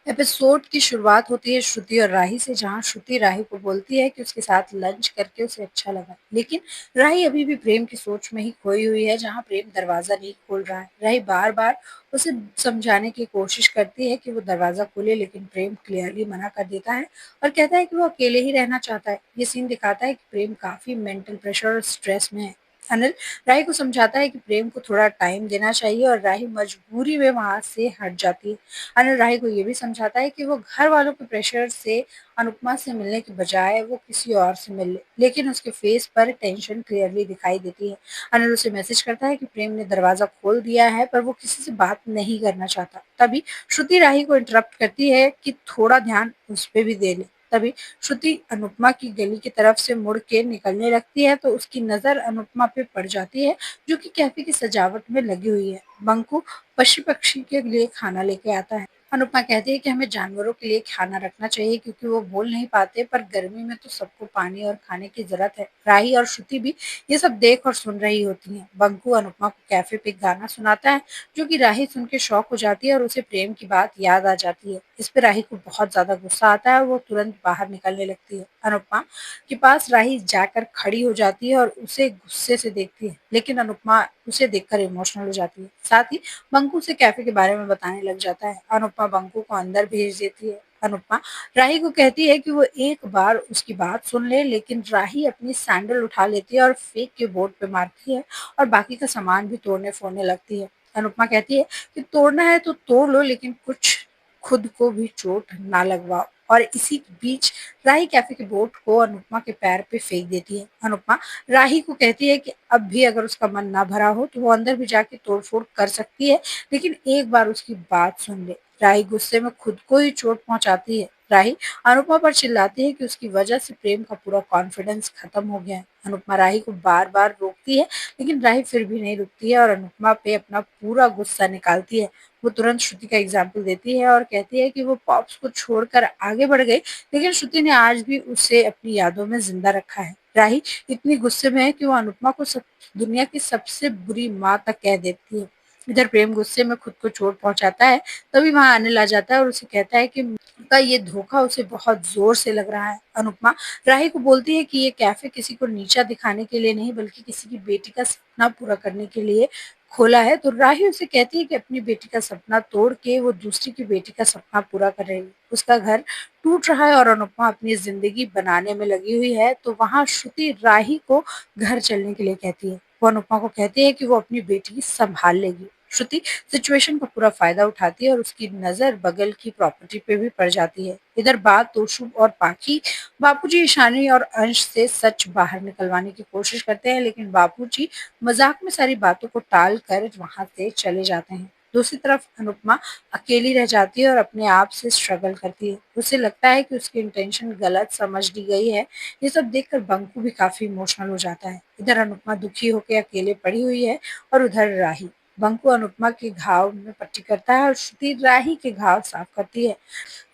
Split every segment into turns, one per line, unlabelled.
Episode की शुरुआत होती है श्रुति और राही से, जहाँ श्रुति राही को बोलती है कि उसके साथ लंच करके उसे अच्छा लगा, लेकिन राही अभी भी प्रेम की सोच में ही खोई हुई है, जहाँ प्रेम दरवाजा नहीं खोल रहा है। राही बार बार उसे समझाने की कोशिश करती है कि वो दरवाजा खोले, लेकिन प्रेम क्लियरली मना कर देता है और कहता है कि वो अकेले ही रहना चाहता है। ये सीन दिखाता है कि प्रेम काफी मेंटल प्रेशर और स्ट्रेस में है। अनिल राही को समझाता है कि प्रेम को थोड़ा टाइम देना चाहिए और राही मजबूरी में वहां से हट जाती है। अनिल राही को ये भी समझाता है कि वो घर वालों के प्रेशर से अनुपमा से मिलने की बजाय वो किसी और से मिल ले, लेकिन उसके फेस पर टेंशन क्लियरली दिखाई देती है। अनिल उसे मैसेज करता है कि प्रेम ने दरवाजा खोल दिया है, पर वो किसी से बात नहीं करना चाहता। तभी श्रुति राही को इंटरप्ट करती है कि थोड़ा ध्यान उस पर भी दे ले। तभी श्रुति अनुपमा की गली की तरफ से मुड़ के निकलने लगती है, तो उसकी नजर अनुपमा पे पड़ जाती है, जो कि कैफे की सजावट में लगी हुई है। बंकू पशु पक्षी के लिए खाना लेके आता है। अनुपमा कहती है कि हमें जानवरों के लिए खाना रखना चाहिए, क्योंकि वो बोल नहीं पाते, पर गर्मी में तो सबको पानी और खाने की जरूरत है। राही और श्रुति भी ये सब देख और सुन रही होती हैं। बंकू अनुपमा को कैफे पे गाना सुनाता है, जो कि राही सुन के शौक हो जाती है और उसे प्रेम की बात याद आ जाती है। इस पे राही को बहुत ज्यादा गुस्सा आता है और वो तुरंत बाहर निकलने लगती है। अनुपमा के पास राही जाकर खड़ी हो जाती है और उसे गुस्से से देखती है, लेकिन अनुपमा उसे देखकर इमोशनल हो जाती है। साथ ही बंकू से कैफे के बारे में बताने लग जाता है। अनुपमा बंकू को अंदर भेज देती है। अनुपमा राही को कहती है कि वो एक बार उसकी बात सुन ले, लेकिन राही अपनी सैंडल उठा लेती है और फेंक के बोर्ड पे मारती है और बाकी का सामान भी तोड़ने फोड़ने लगती है। अनुपमा कहती है कि तोड़ना है तो तोड़ लो, लेकिन कुछ खुद को भी चोट ना लगवाओ। और इसी बीच राही कैफे के बोर्ड को अनुपमा के पैर पे फेंक देती है। अनुपमा राही को कहती है कि अब भी अगर उसका मन ना भरा हो तो वो अंदर भी जाके तोड़फोड़ कर सकती है, लेकिन एक बार उसकी बात सुन ले। राही गुस्से में खुद को ही चोट पहुंचाती है। राही अनुपमा पर चिल्लाती है कि उसकी वजह से प्रेम का पूरा कॉन्फिडेंस खत्म हो गया है। अनुपमा राही को बार बार रोकती है, लेकिन राही फिर भी नहीं रुकती है और अनुपमा पे अपना पूरा गुस्सा निकालती है। वो तुरंत श्रुति का एग्जाम्पल देती है और कहती है कि वो पॉप्स को छोड़कर आगे बढ़ गई, लेकिन श्रुति ने आज भी उसे अपनी यादों में जिंदा रखा है। राही इतनी गुस्से में है कि वो अनुपमा को दुनिया की सबसे बुरी माँ तक कह देती है। इधर प्रेम गुस्से में खुद को चोट पहुंचाता है, तभी वहां अनिल आ जाता है और उसे कहता है कि का ये धोखा उसे बहुत जोर से लग रहा है। अनुपमा राही को बोलती है कि ये कैफे किसी को नीचा दिखाने के लिए नहीं, बल्कि किसी की बेटी का सपना पूरा करने के लिए खोला है। तो राही उसे कहती है कि अपनी बेटी का सपना तोड़ के वो दूसरी की बेटी का सपना पूरा कर रही है। उसका घर टूट रहा है और अनुपमा अपनी जिंदगी बनाने में लगी हुई है। तो वहां श्रुति राही को घर चलने के लिए कहती है। वो अनुपमा को कहती है कि वो अपनी बेटी संभाल लेगी। श्रुति सिचुएशन का पूरा फायदा उठाती है और उसकी नजर बगल की प्रॉपर्टी पे भी पड़ जाती है। इधर बात तोशुब और पाखी बापूजी ईशानी और अंश से सच बाहर निकलवाने की कोशिश करते हैं, लेकिन बापूजी मजाक में सारी बातों को टाल कर वहां से चले जाते हैं। दूसरी तरफ अनुपमा अकेली रह जाती है और अपने आप से स्ट्रगल करती है। उसे लगता है कि उसकी इंटेंशन गलत समझ ली गई है। ये सब देखकर बंकू भी काफी इमोशनल हो जाता है। इधर अनुपमा दुखी होकर अकेले पड़ी हुई है और उधर राही। बंकू अनुपमा के घाव में पट्टी करता है और श्रुति राही के घाव साफ करती है।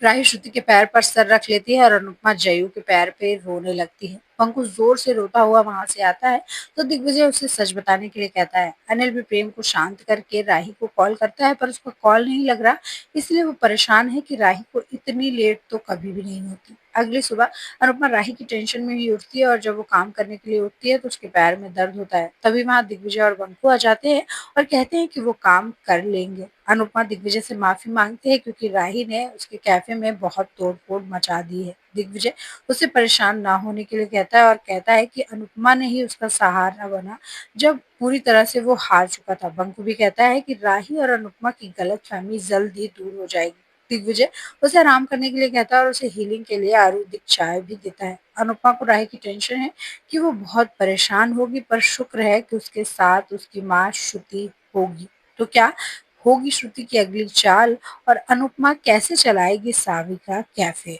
राही श्रुति के पैर पर सर रख लेती है और अनुपमा जयू के पैर पे रोने लगती है। पंकज जोर से रोता हुआ वहां से आता है, तो दिग्विजय उसे सच बताने के लिए कहता है। अनिल भी प्रेम को शांत करके राही को कॉल करता है, पर उसका कॉल नहीं लग रहा, इसलिए वो परेशान है कि राही को इतनी लेट तो कभी भी नहीं होती। अगली सुबह अनुपमा राही की टेंशन में ही उठती है और जब वो काम करने के लिए उठती है तो उसके पैर में दर्द होता है। तभी वहां दिग्विजय और बंकू आ जाते हैं और कहते हैं कि वो काम कर लेंगे। अनुपमा दिग्विजय से माफी मांगती है, क्योंकि राही ने उसके कैफे में बहुत तोड़फोड़ मचा दी है। दिग्विजय उसे परेशान ना होने के लिए कहता है और कहता है कि अनुपमा ने ही उसका सहारा बना जब पूरी तरह से वो हार चुका था। बंकू भी कहता है कि राही और अनुपमा की गलतफहमी जल्द ही दूर हो जाएगी। दिग्विजय उसे आराम करने के लिए कहता है और उसे हीलिंग के लिए आयुर्वेदिक चाय भी देता है। अनुपमा को राही की टेंशन है कि वो बहुत परेशान होगी, पर शुक्र है कि उसके साथ उसकी माँ श्रुति होगी। तो क्या होगी श्रुति की अगली चाल और अनुपमा कैसे चलाएगी सावी का कैफे?